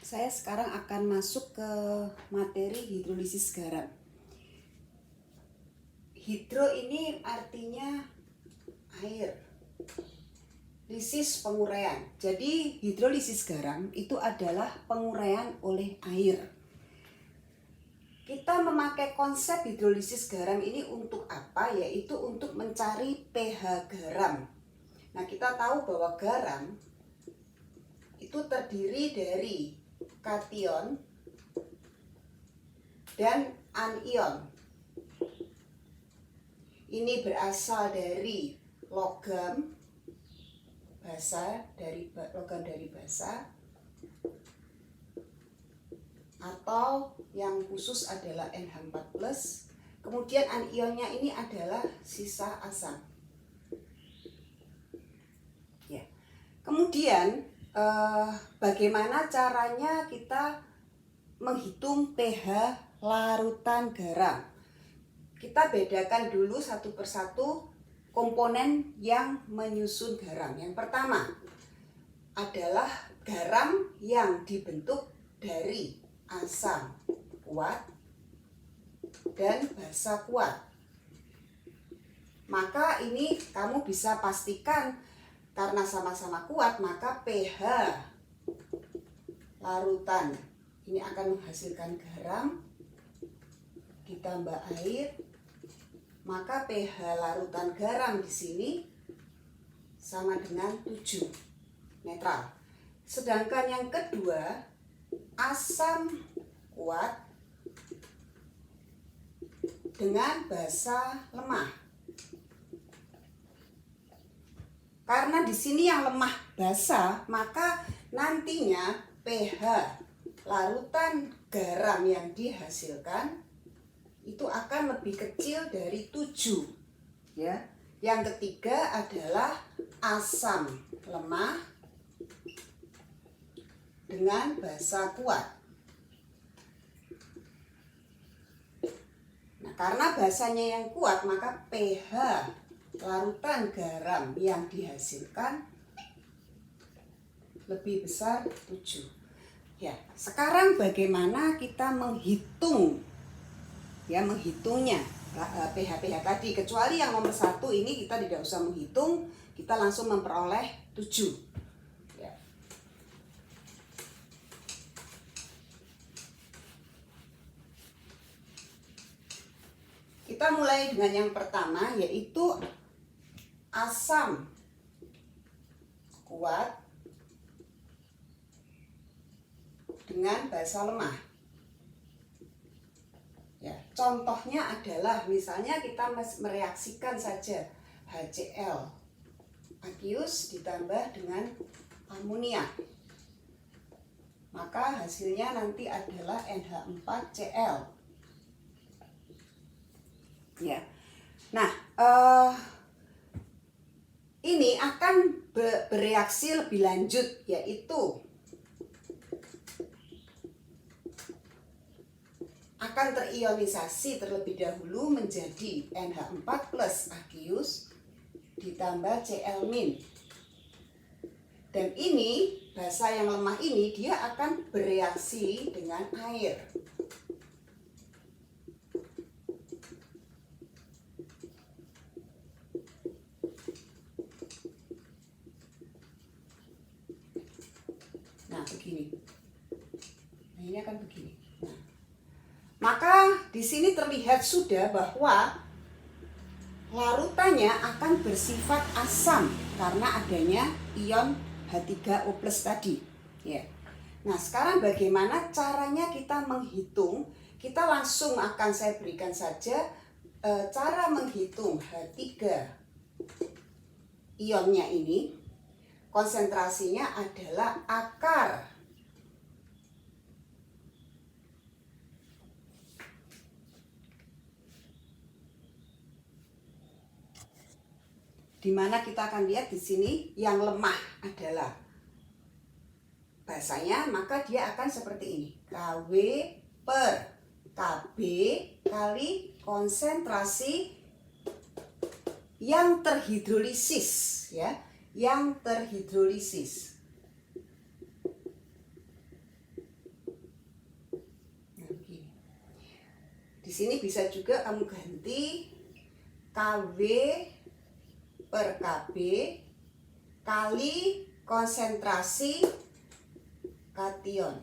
Saya sekarang akan masuk ke materi hidrolisis garam. Hidro ini artinya air, lisis penguraian. Jadi hidrolisis garam itu adalah penguraian oleh air. Kita memakai konsep hidrolisis garam ini untuk apa? Yaitu untuk mencari pH garam. Nah, kita tahu bahwa garam itu terdiri dari kation dan anion. Ini berasal dari logam basa, logam dari basa, atau yang khusus adalah NH4+. Kemudian anionnya ini adalah sisa asam. Ya. Kemudian bagaimana caranya kita menghitung pH larutan garam? Kita bedakan dulu satu persatu komponen yang menyusun garam. Yang pertama adalah garam yang dibentuk dari asam kuat dan basa kuat. Maka ini kamu bisa pastikan karena sama-sama kuat, maka pH larutan ini akan menghasilkan garam ditambah air, maka pH larutan garam di sini sama dengan 7, netral. Sedangkan yang kedua, asam kuat dengan basa lemah. Karena di sini yang lemah basa, maka nantinya pH larutan garam yang dihasilkan itu akan lebih kecil dari 7. Ya. Yang ketiga adalah asam lemah dengan basa kuat. Nah, karena basanya yang kuat, maka pH larutan garam yang dihasilkan lebih besar 7. Ya, sekarang bagaimana kita menghitungnya pH tadi, kecuali yang nomor 1 ini kita tidak usah menghitung, kita langsung memperoleh 7. Ya. Kita mulai dengan yang pertama, yaitu asam kuat dengan basa lemah. Ya, contohnya adalah misalnya kita mereaksikan saja HCl aqueous ditambah dengan amonia, maka hasilnya nanti adalah NH4Cl. Ya, nah ini akan bereaksi lebih lanjut, yaitu akan terionisasi terlebih dahulu menjadi NH4+ aqueous ditambah Cl-. Dan ini basa yang lemah ini dia akan bereaksi dengan air. Nah, begini. Nah, ini akan begini. Nah, maka di sini terlihat sudah bahwa larutannya akan bersifat asam karena adanya ion H3O+ tadi. Ya. Nah, sekarang bagaimana caranya kita menghitung? Kita langsung akan saya berikan saja cara menghitung H3 ionnya ini. Konsentrasinya adalah akar di mana kita akan lihat di sini yang lemah adalah basanya, maka dia akan seperti ini. KW per KB kali konsentrasi yang terhidrolisis, ya, yang terhidrolisis. sini bisa juga kamu ganti Kw per Kb kali konsentrasi kation.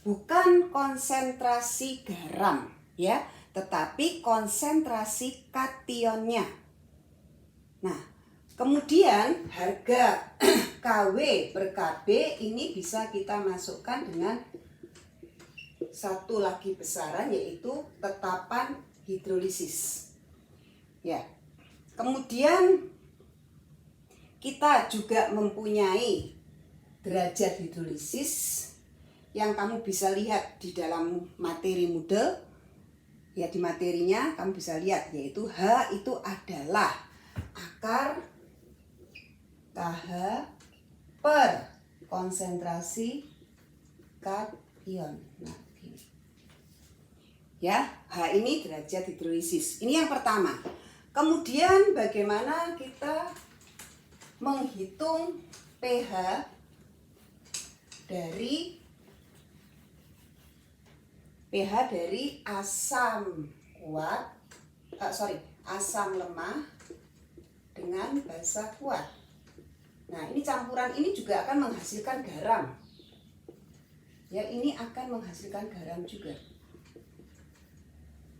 Bukan konsentrasi garam ya, tetapi konsentrasi kationnya. Nah, kemudian harga Kw per Kb ini bisa kita masukkan dengan satu lagi besaran, yaitu tetapan hidrolisis. Ya. Kemudian kita juga mempunyai derajat hidrolisis yang kamu bisa lihat di dalam materi model. Ya, di materinya kamu bisa lihat, yaitu H itu adalah akar KH per konsentrasi kation. Nah, gini. Ya, H ini derajat hidrolisis. Ini yang pertama. Kemudian bagaimana kita menghitung pH dari asam kuat, asam lemah dengan basa kuat. Nah, ini campuran ini juga akan menghasilkan garam. Ya, ini akan menghasilkan garam juga.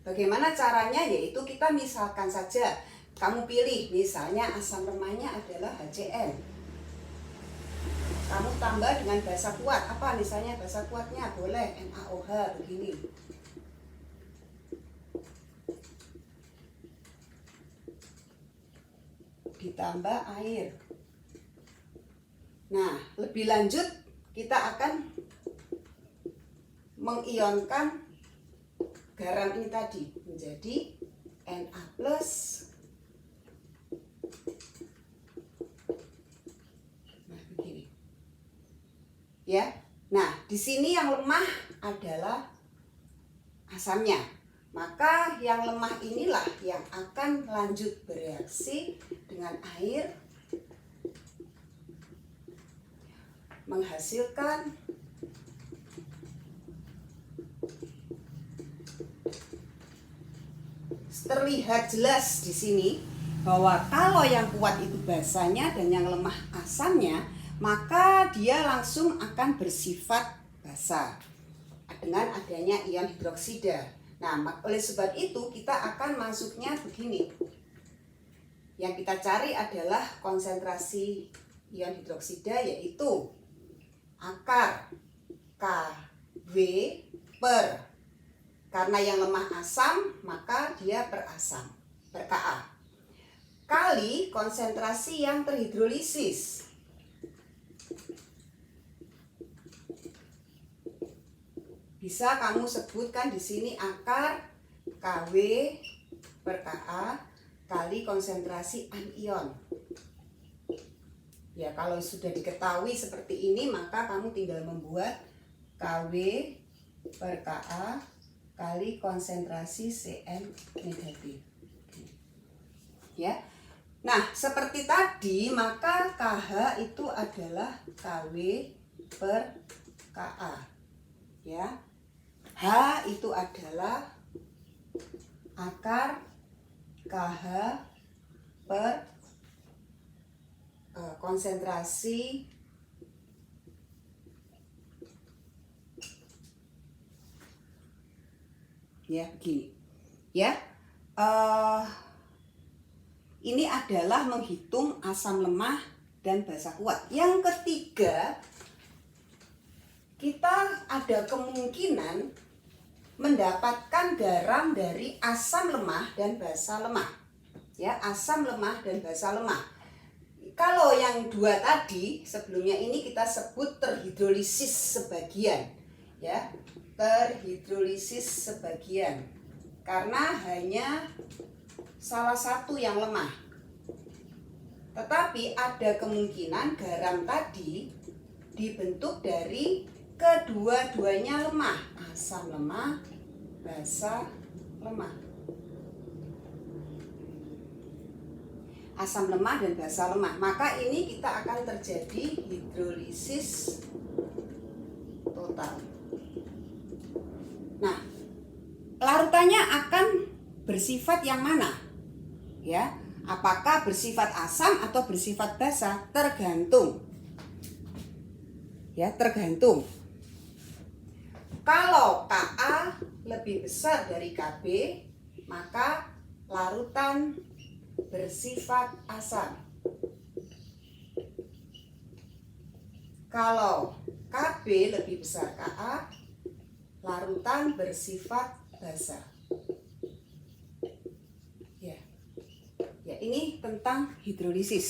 Bagaimana caranya? Yaitu kita misalkan saja, kamu pilih misalnya asam lemahnya adalah HCN. Kamu tambah dengan basa kuat. Apa misalnya basa kuatnya? Boleh NaOH begini. Ditambah air. Nah, lebih lanjut kita akan mengionkan garam ini tadi menjadi Na+. Nah, begini. Ya. Nah, di sini yang lemah adalah asamnya. Maka yang lemah inilah yang akan lanjut bereaksi dengan air menghasilkan terlihat jelas di sini bahwa kalau yang kuat itu basanya dan yang lemah asamnya, maka dia langsung akan bersifat basa dengan adanya ion hidroksida. Nah, oleh sebab itu kita akan masuknya begini. Yang kita cari adalah konsentrasi ion hidroksida, yaitu akar Kw per, karena yang lemah asam maka dia berasam, per Ka, kali konsentrasi yang terhidrolisis. Bisa kamu sebutkan di sini akar Kw per Ka kali konsentrasi anion. Ya, kalau sudah diketahui seperti ini, maka kamu tinggal membuat Kw per Ka kali konsentrasi Cn negatif. Ya. Nah, seperti tadi, maka KH itu adalah Kw per Ka. Ya. H itu adalah akar KH per konsentrasi ya begini ya. Ini adalah menghitung asam lemah dan basa kuat. Yang ketiga, kita ada kemungkinan mendapatkan garam dari asam lemah dan basa lemah. Ya, asam lemah dan basa lemah. Kalau yang dua tadi sebelumnya ini kita sebut terhidrolisis sebagian, ya, terhidrolisis sebagian, karena hanya salah satu yang lemah. Tetapi ada kemungkinan garam tadi dibentuk dari kedua-duanya lemah, asam lemah, basa lemah. Asam lemah dan basa lemah, maka ini kita akan terjadi hidrolisis total. larutannya akan bersifat yang mana? Ya, apakah bersifat asam atau bersifat basa? Tergantung. Ya, tergantung. Kalau Ka lebih besar dari Kb, maka larutan bersifat asam. Kalau Kb lebih besar Ka, larutan bersifat basa. Ya, ini tentang hidrolisis.